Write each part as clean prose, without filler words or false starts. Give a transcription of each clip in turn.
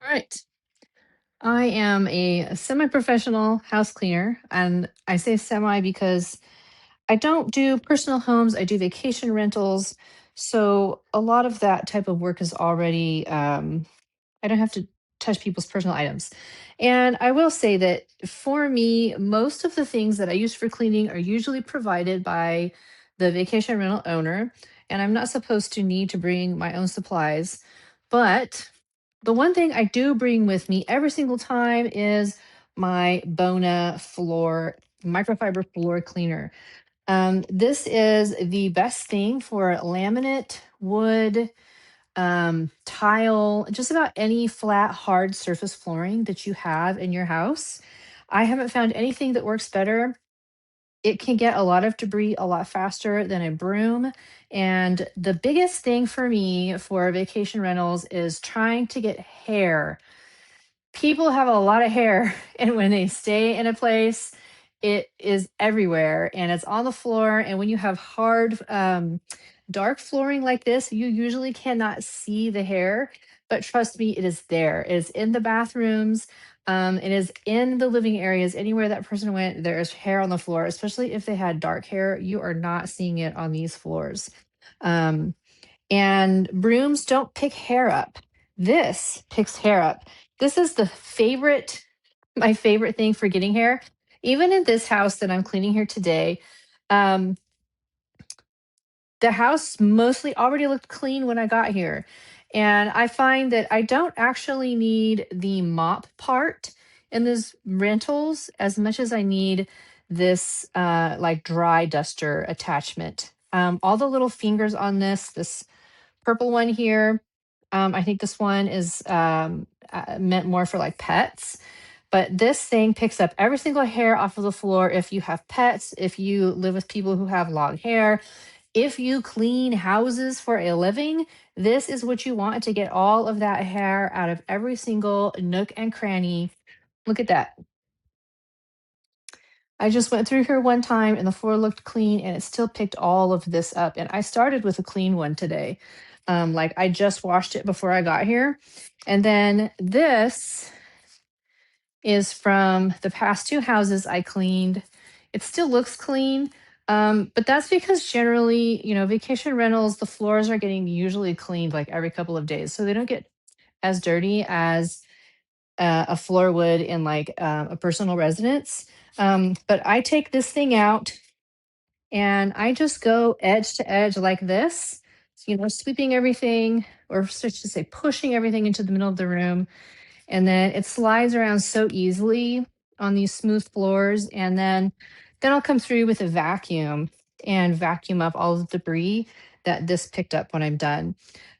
All right. I am a semi-professional house cleaner, and I say semi because I don't do personal homes. I do vacation rentals, so a lot of that type of work is already. I don't have to touch people's personal items, and I will say that for me, most of the things that I use for cleaning are usually provided by the vacation rental owner, and I'm not supposed to need to bring my own supplies, but the one thing I do bring with me every single time is my Bona floor microfiber floor cleaner. This is the best thing for laminate, wood, tile, just about any flat, hard surface flooring that you have in your house. I haven't found anything that works better. It can get a lot of debris a lot faster than a broom. And the biggest thing for me for vacation rentals is trying to get hair. People have a lot of hair, and when they stay in a place, it is everywhere and it's on the floor. And when you have hard, dark flooring like this, you usually cannot see the hair. But trust me, it is there. It is in the bathrooms. It is in the living areas. Anywhere that person went, there is hair on the floor, especially if they had dark hair. You are not seeing it on these floors. Um, and brooms don't pick hair up. This picks hair up. This is my favorite thing for getting hair. Even in this house that I'm cleaning here today, um, the house mostly already looked clean when I got here. And I find that I don't actually need the mop part in these rentals as much as I need this like dry duster attachment. All the little fingers on this purple one here. I think this one is meant more for like pets. But this thing picks up every single hair off of the floor if you have pets, if you live with people who have long hair, if you clean houses for a living, this is what you want to get all of that hair out of every single nook and cranny. Look at that. I just went through here one time and the floor looked clean and it still picked all of this up. And I started with a clean one today. Like I just washed it before I got here. And then this is from the past two houses I cleaned. It still looks clean. But that's because generally, vacation rentals, the floors are getting usually cleaned like every couple of days. So they don't get as dirty as a floor would in like a personal residence. But I take this thing out and I just go edge to edge like this, sweeping everything, or so to say, pushing everything into the middle of the room. And then it slides around so easily on these smooth floors. And then I'll come through with a vacuum and vacuum up all the debris that this picked up when I'm done.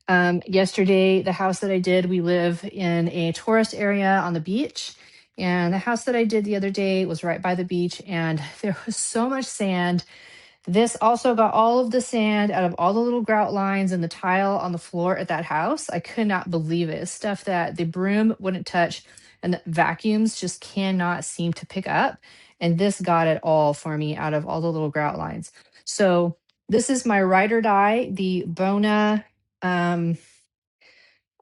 Yesterday, the house that I did, we live in a tourist area on the beach. And the house that I did the other day was right by the beach, and there was so much sand. This also got all of the sand out of all the little grout lines and the tile on the floor at that house. I could not believe it. It's stuff that the broom wouldn't touch and the vacuums just cannot seem to pick up. And this got it all for me out of all the little grout lines. So this is my ride or die, the Bona. Um,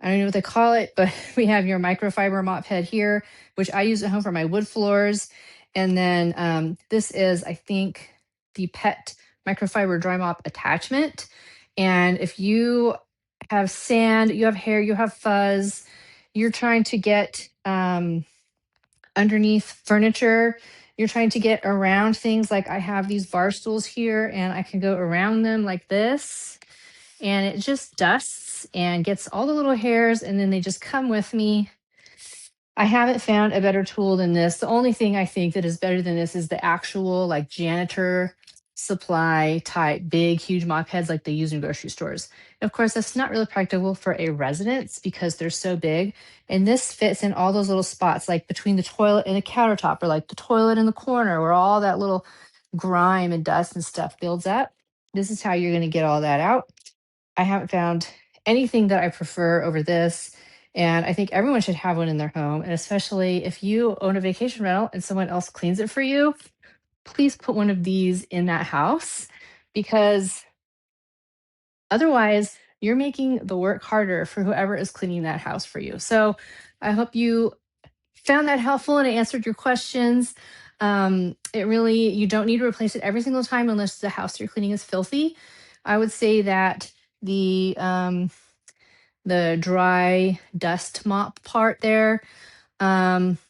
I don't know what they call it, but we have your microfiber mop head here, which I use at home for my wood floors. And then this is, I think, the pet microfiber dry mop attachment. And if you have sand, you have hair, you have fuzz, you're trying to get underneath furniture, you're trying to get around things like I have these bar stools here and I can go around them like this and it just dusts and gets all the little hairs and then they just come with me. I haven't found a better tool than this. The only thing I think that is better than this is the actual like janitor supply type big huge mop heads like they use in grocery stores. And of course, that's not really practical for a residence because they're so big. And this fits in all those little spots like between the toilet and the countertop or like the toilet in the corner where all that little grime and dust and stuff builds up. This is how you're going to get all that out. I haven't found anything that I prefer over this. And I think everyone should have one in their home. And especially if you own a vacation rental and someone else cleans it for you, please put one of these in that house because otherwise you're making the work harder for whoever is cleaning that house for you. So I hope you found that helpful and it answered your questions. It really, you don't need to replace it every single time unless the house you're cleaning is filthy. I would say that the dry dust mop part there,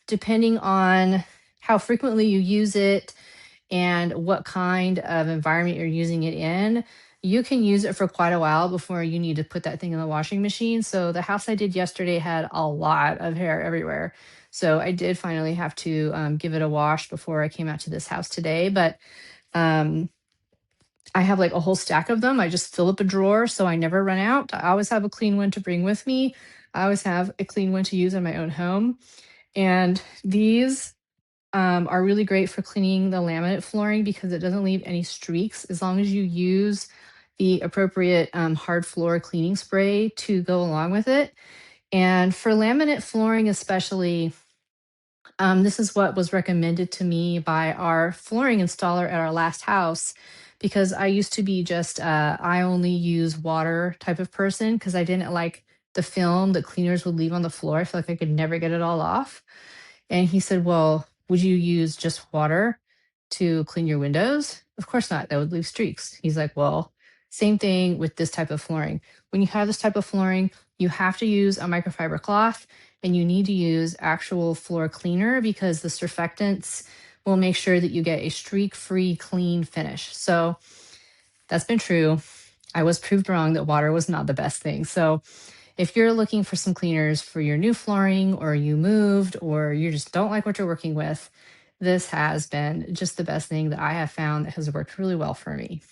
depending on how frequently you use it and what kind of environment you're using it in, you can use it for quite a while before you need to put that thing in the washing machine. So the house I did yesterday had a lot of hair everywhere. So I did finally have to give it a wash before I came out to this house today. But um, I have like a whole stack of them. I just fill up a drawer so I never run out. I always have a clean one to bring with me. I always have a clean one to use in my own home. And these are really great for cleaning the laminate flooring because it doesn't leave any streaks as long as you use the appropriate hard floor cleaning spray to go along with it. And for laminate flooring, especially, this is what was recommended to me by our flooring installer at our last house because I used to be just I only use water type of person because I didn't like the film that cleaners would leave on the floor. I feel like I could never get it all off. And he said, "Well, would you use just water to clean your windows?" Of course not. That would leave streaks. He's like, "Well, same thing with this type of flooring. When you have this type of flooring, you have to use a microfiber cloth and you need to use actual floor cleaner because the surfactants will make sure that you get a streak free, clean finish." So that's been true. I was proved wrong that water was not the best thing. So if you're looking for some cleaners for your new flooring or you moved or you just don't like what you're working with, this has been just the best thing that I have found that has worked really well for me.